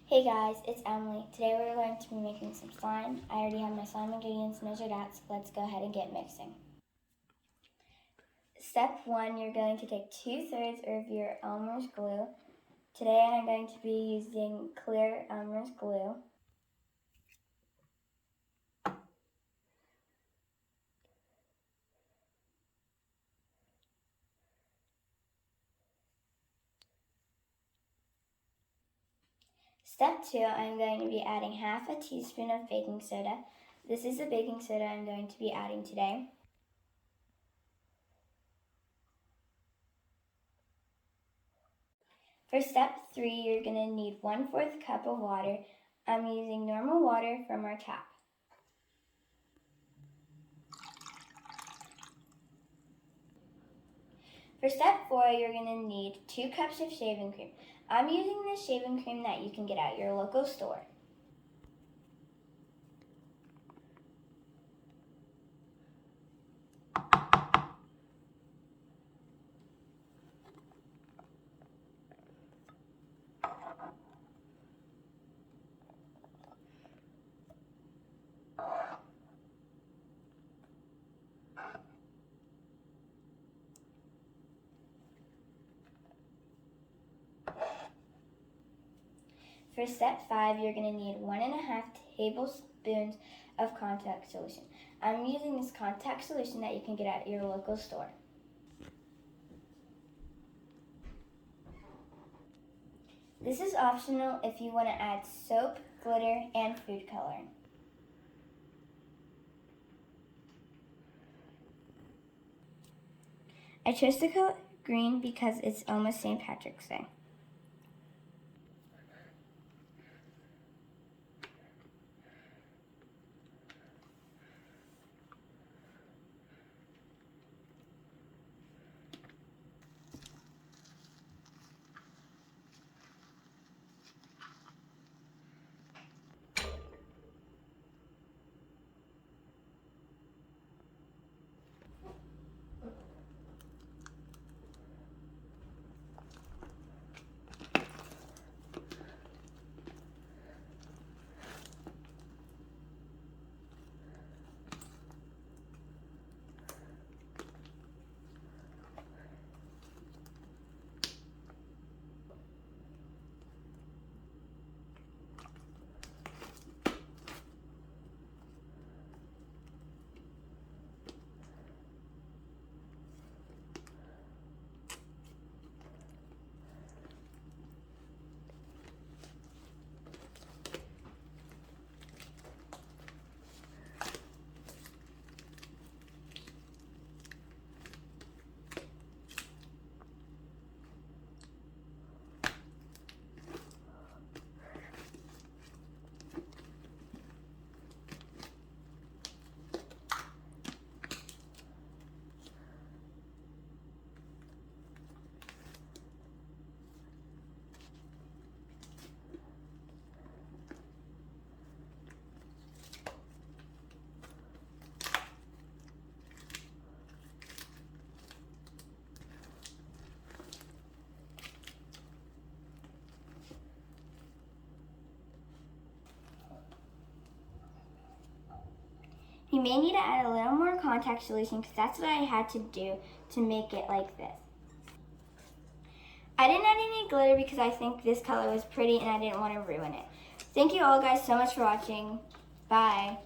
Hey guys, it's Emily. Today we're going to be making some slime. I already have my slime ingredients measured out, so let's go ahead and get mixing. Step 1, you're going to take 2/3 of your Elmer's glue. Today I'm going to be using clear Elmer's glue. Step 2, I'm going to be adding half a teaspoon of baking soda. This is the baking soda I'm going to be adding today. For step 3, you're going to need 1/4 cup of water. I'm using normal water from our tap. For step 4, you're going to need 2 cups of shaving cream. I'm using the shaving cream that you can get at your local store. For step 5, you're going to need 1.5 tablespoons of contact solution. I'm using this contact solution that you can get at your local store. This is optional if you want to add soap, glitter, and food coloring. I chose the color green because it's almost St. Patrick's Day. You may need to add a little more contact solution because that's what I had to do to make it like this. I didn't add any glitter because I think this color was pretty and I didn't want to ruin it. Thank you all guys so much for watching. Bye.